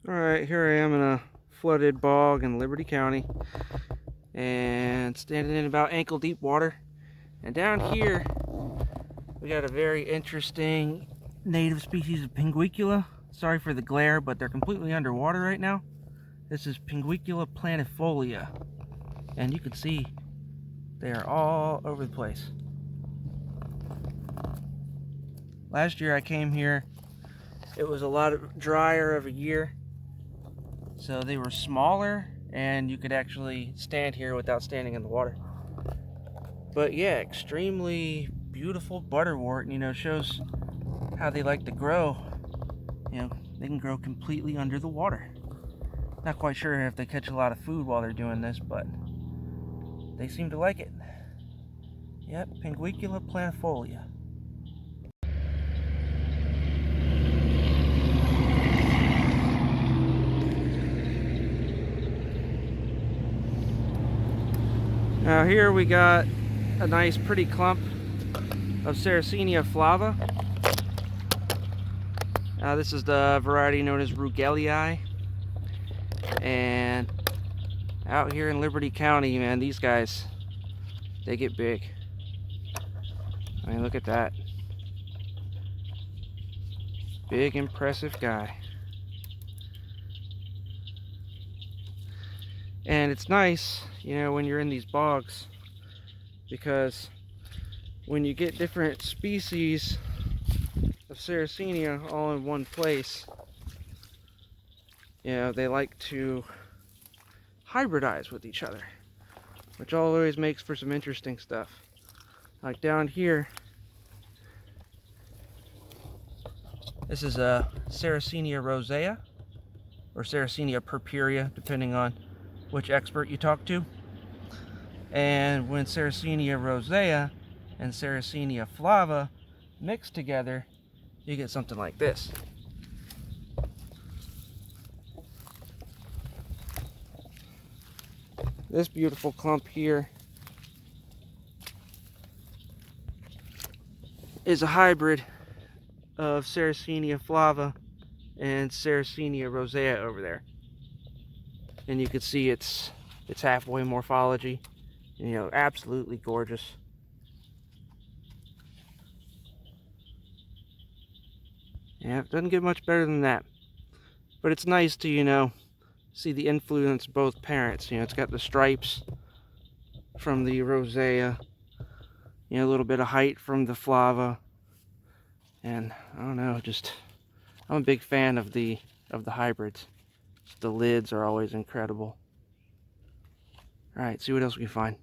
Alright, here I am in a flooded bog in Liberty County and standing in about ankle deep water. And down here we got a very interesting native species of Pinguicula. Sorry for the glare, but they're completely underwater right now. This is Pinguicula planifolia, and you can see they are all over the place. Last year I came here, it was a lot drier of a year, so they were smaller and you could actually stand here without standing in the water. But yeah, extremely beautiful butterwort, shows how they like to grow. They can grow completely under the water. Not quite sure if they catch a lot of food while they're doing this, but they seem to like it. Yep, Pinguicula planifolia. Now here we got a nice pretty clump of Sarracenia flava. This is the variety known as Rugelii. And out here in Liberty County, man, these guys, they get big. I mean, look at that. Big, impressive guy. And it's nice, when you're in these bogs, because when you get different species of Sarracenia all in one place, they like to hybridize with each other, which always makes for some interesting stuff. Like down here, this is a Sarracenia rosea, or Sarracenia purpurea, depending on which expert you talk to. And when Sarracenia rosea and Sarracenia flava mix together, you get something like this. This beautiful clump here is a hybrid of Sarracenia flava and Sarracenia rosea over there. And you can see it's halfway morphology. Absolutely gorgeous. Yeah, it doesn't get much better than that. But it's nice to, see the influence of both parents. It's got the stripes from the rosea, a little bit of height from the flava. And I don't know, I'm a big fan of the hybrids. The lids are always incredible. All right, see what else we can find.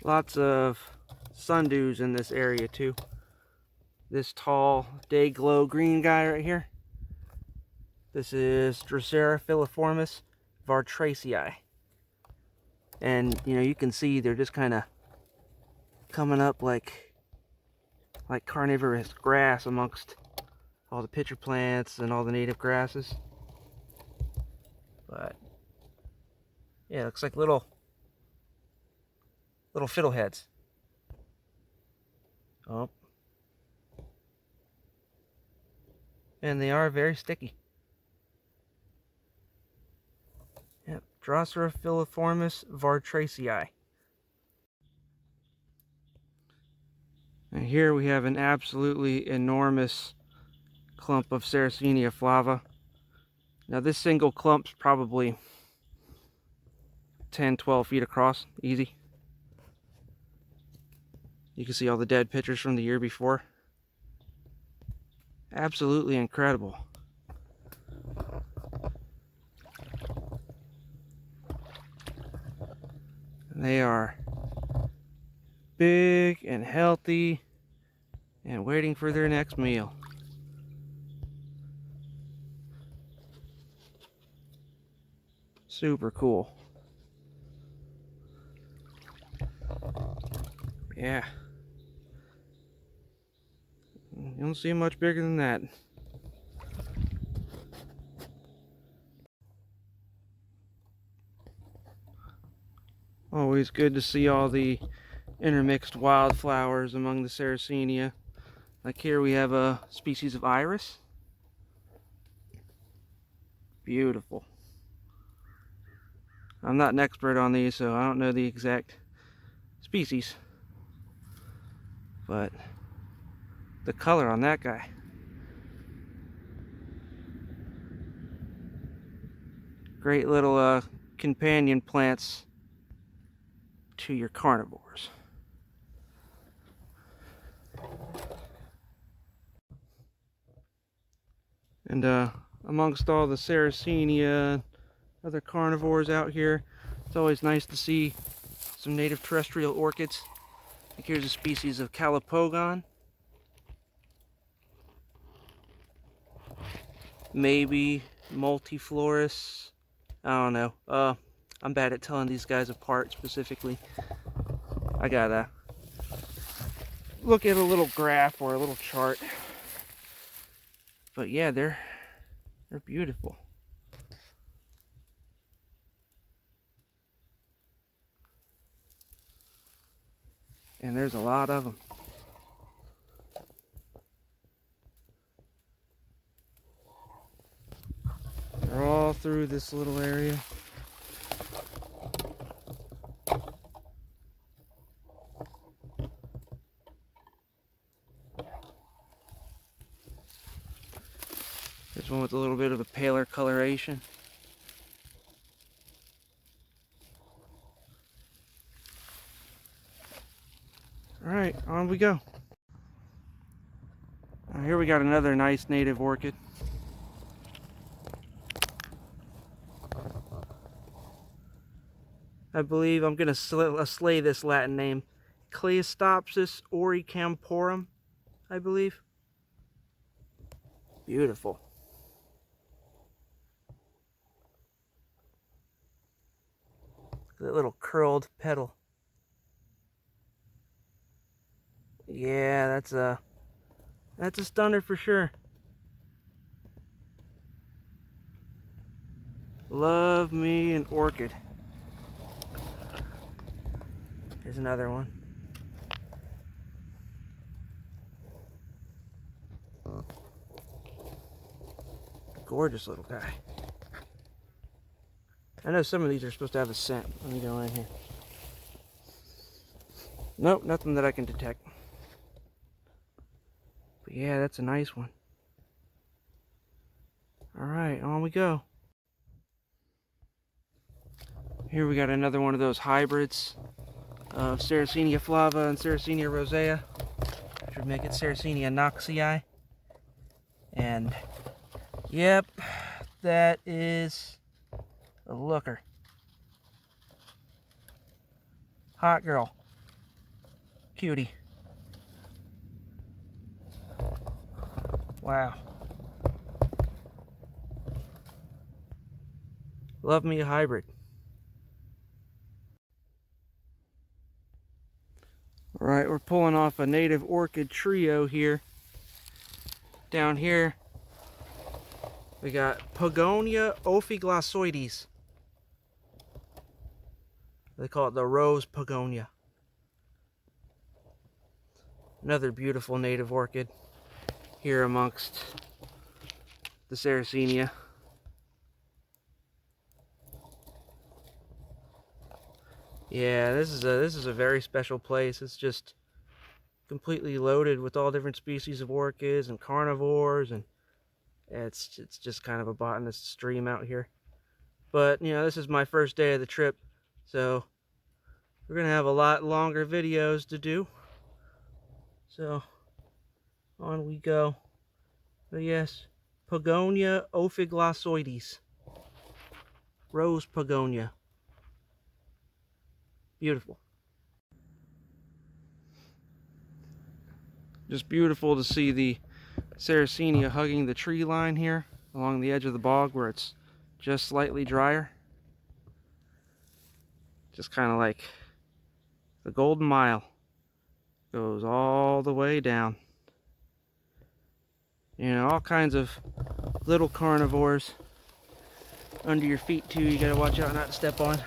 Lots of sundews in this area too. This tall day glow green guy right here. This is Drosera filiformis vartracei. And you can see they're just kind of coming up like carnivorous grass amongst all the pitcher plants and all the native grasses. But yeah, it looks like little fiddleheads. Oh. And they are very sticky. Yep, Drosera filiformis vartracei. And here we have an absolutely enormous clump of Sarracenia flava. Now this single clump's probably 10-12 feet across, easy. You can see all the dead pitchers from the year before. Absolutely incredible. And they are big and healthy and waiting for their next meal. Super cool. Yeah. You don't see much bigger than that. Always good to see all the intermixed wildflowers among the Sarracenia. Like here we have a species of iris. Beautiful. I'm not an expert on these, so I don't know the exact species, but the color on that guy. Great little companion plants to your carnivores. And amongst all the Sarracenia, other carnivores out here, it's always nice to see some native terrestrial orchids. Like here's a species of calopogon. Maybe multiflorus. I don't know. I'm bad at telling these guys apart specifically. I gotta look at a little graph or a little chart. But yeah, they're beautiful. And there's a lot of them. They're all through this little area. There's one with a little bit of a paler coloration. Alright, on we go. Here we got another nice native orchid. I believe I'm going to slay this Latin name. Cleistopsis auricamporum, I believe. Beautiful. That little curled petal. Yeah, that's a stunner for sure. Love me an orchid. Here's another one. Gorgeous little guy. I know some of these are supposed to have a scent. Let me go in here. Nope, nothing that I can detect. But yeah, that's a nice one. Alright, on we go. Here we got another one of those hybrids of Sarracenia flava and Sarracenia rosea, which would make it Sarracenia knoxii. And yep, that is a looker. Hot girl. Cutie. Wow. Love me a hybrid. Alright, we're pulling off a native orchid trio here. Down here, we got Pogonia ophiglossoides. They call it the rose pogonia. Another beautiful native orchid here amongst the Sarracenia. Yeah, this is a very special place. It's just completely loaded with all different species of orchids and carnivores, and it's just kind of a botanist stream out here. But you know, this is my first day of the trip, so we're gonna have a lot longer videos to do. So on we go. But yes, Pogonia ophiglossoides, rose pogonia. Beautiful. Just beautiful to see the Sarracenia hugging the tree line here along the edge of the bog where it's just slightly drier. Just kind of like the Golden Mile goes all the way down. You know, all kinds of little carnivores under your feet too. You gotta watch out not to step on.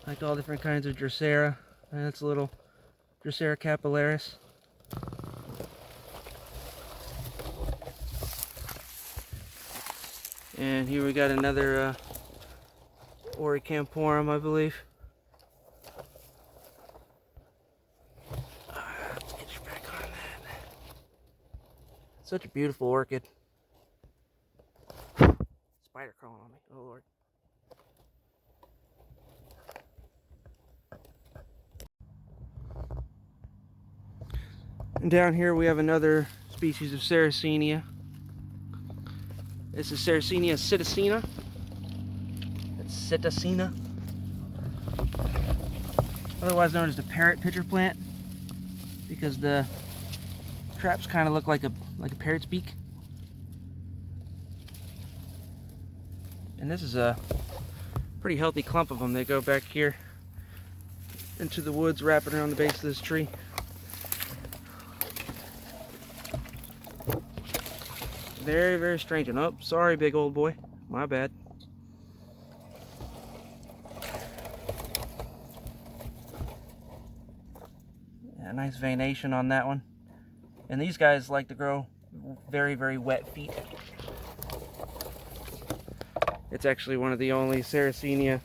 Like all different kinds of Drosera. That's a little Drosera capillaris. And here we got another Orchid, I believe. Let's get you back on that. Such a beautiful orchid. Spider crawling on me. Oh Lord. And down here we have another species of Sarracenia. This is Sarracenia citacina. That's citacina. Otherwise known as the parrot pitcher plant, because the traps kind of look like a parrot's beak. And this is a pretty healthy clump of them. They go back here into the woods, wrapping around the base of this tree. Very, very strange. And oh, sorry, big old boy. My bad. Yeah, nice veination on that one. And these guys like to grow very, very wet feet. It's actually one of the only Sarracenia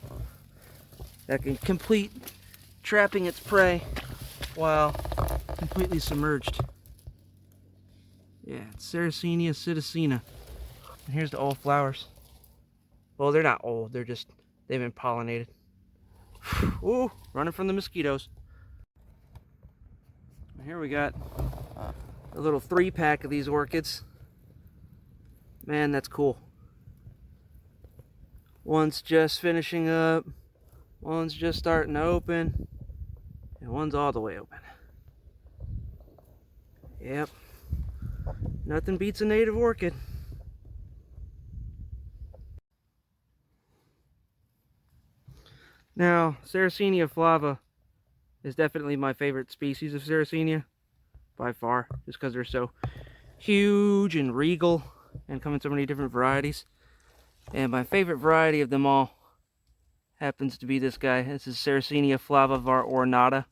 that can complete trapping its prey while completely submerged. Yeah, it's Sarracenia citacina. And here's the old flowers. Well, they're not old, they've been pollinated. Ooh, running from the mosquitoes. And here we got a little 3-pack of these orchids. Man, that's cool. One's just finishing up, one's just starting to open, and one's all the way open. Yep. Nothing beats a native orchid. Now, Sarracenia flava is definitely my favorite species of Sarracenia, by far, just because they're so huge and regal and come in so many different varieties. And my favorite variety of them all happens to be this guy. This is Sarracenia flava var ornata.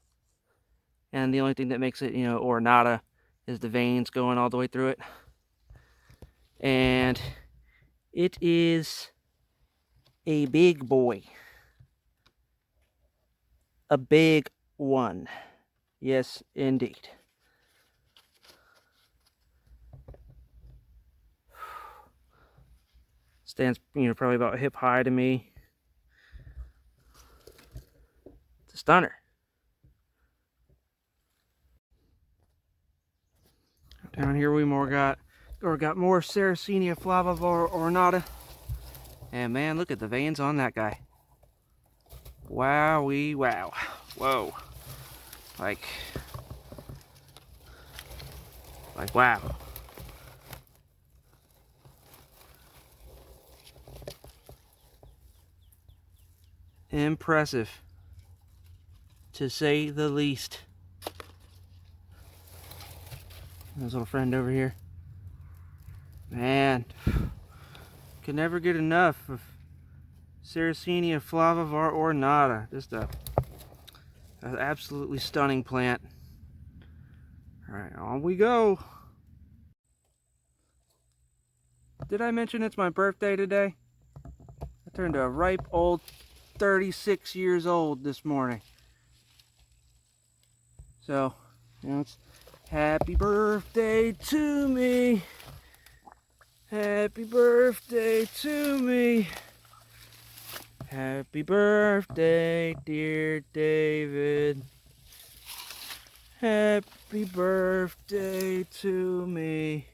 And the only thing that makes it, ornata is the veins going all the way through it. And it is a big boy. A big one. Yes, indeed. Stands, probably about hip high to me. It's a stunner. Down here we got more Sarracenia flava var ornata. And man, look at the veins on that guy. Wowee wow. Whoa. Like wow. Impressive, to say the least. There's a little friend over here. Man, can never get enough of Sarracenia flava var ornata. Just an absolutely stunning plant. Alright, on we go. Did I mention it's my birthday today? I turned a ripe old 36 years old this morning. So, it's happy birthday to me. Happy birthday to me. Happy birthday, dear David. Happy birthday to me.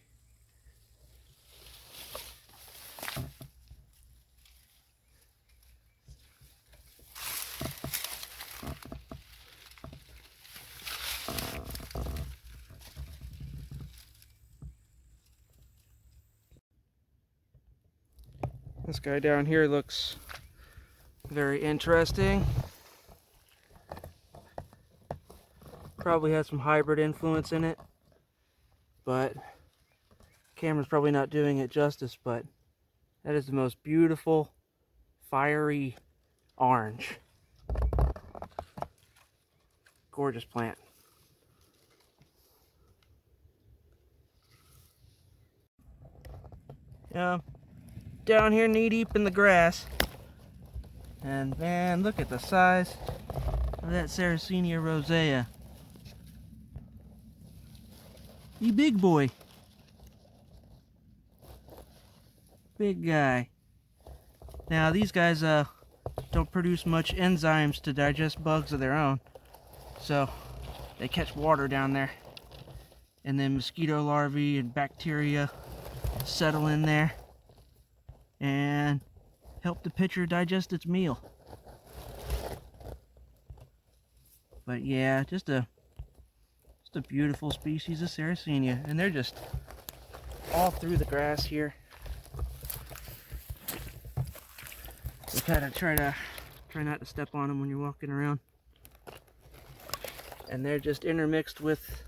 This guy down here looks very interesting. Probably has some hybrid influence in it, but camera's probably not doing it justice. But that is the most beautiful fiery orange. Gorgeous plant. Yeah, down here knee deep in the grass. And man, look at the size of that Sarracenia rosea. You big boy. Big guy. Now these guys don't produce much enzymes to digest bugs of their own. So they catch water down there. And then mosquito larvae and bacteria settle in there and help the pitcher digest its meal. But yeah, just a beautiful species of Sarracenia, and they're just all through the grass here. You gotta try not to step on them when you're walking around. And they're just intermixed with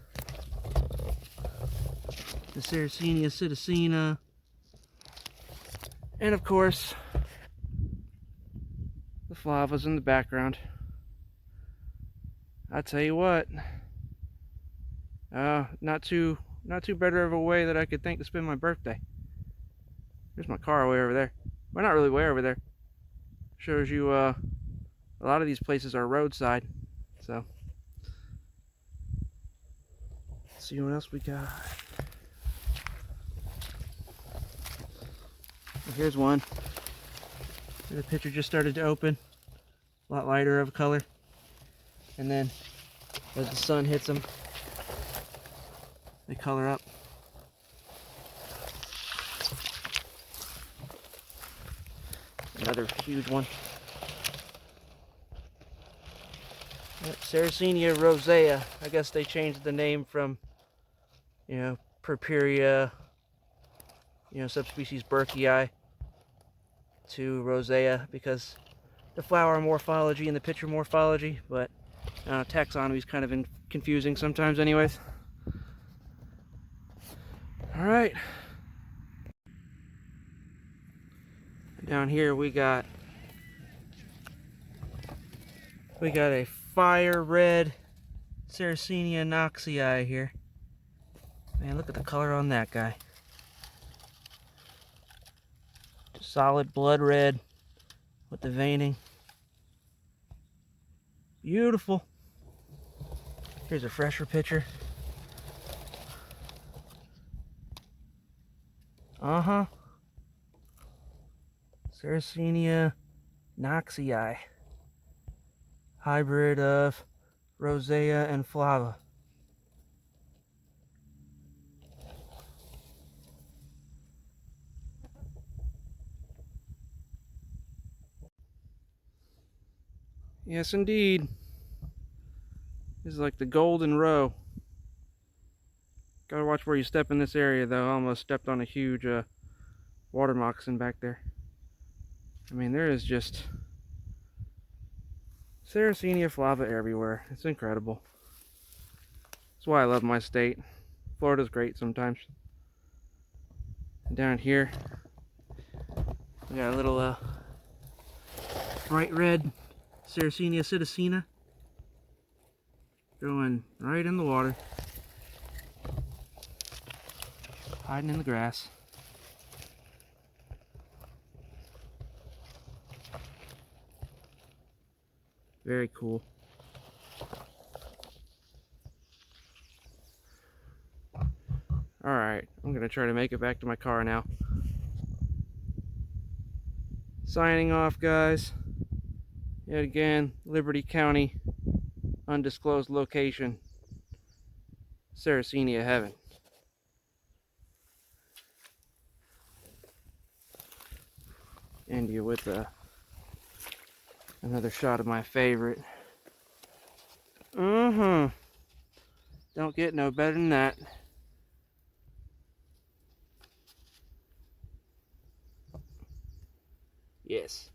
the Sarracenia psittacina, and of course the flavas in the background. I tell you what, not too better of a way that I could think to spend my birthday. There's my car way over there. Well, not really way over there. Shows you a lot of these places are roadside. So let's see what else we got. Here's one. The picture just started to open. A lot lighter of a color. And then as the sun hits them, they color up. Another huge one. Yep, Sarracenia rosea. I guess they changed the name from, Purpurea, subspecies Burkii, to rosea because the flower morphology and the pitcher morphology, but taxonomy is kind of confusing sometimes anyways. Alright. Down here we got a fire red Sarracenia knoxii here. Man, look at the color on that guy. Just solid blood red with the veining. Beautiful. Here's a fresher picture. Sarracenia knoxii. Hybrid of rosea and flava. Yes, indeed. This is like the golden row. Gotta watch where you step in this area, though. I almost stepped on a huge water moccasin back there. I mean, there is just Sarracenia flava everywhere. It's incredible. That's why I love my state. Florida's great sometimes. And down here, we got a little bright red Sarracenia psittacina growing right in the water, hiding in the grass. Very cool. Alright, I'm going to try to make it back to my car now. Signing off, guys. Yet again, Liberty County, undisclosed location, Sarracenia heaven. End you with another shot of my favorite. Don't get no better than that. Yes.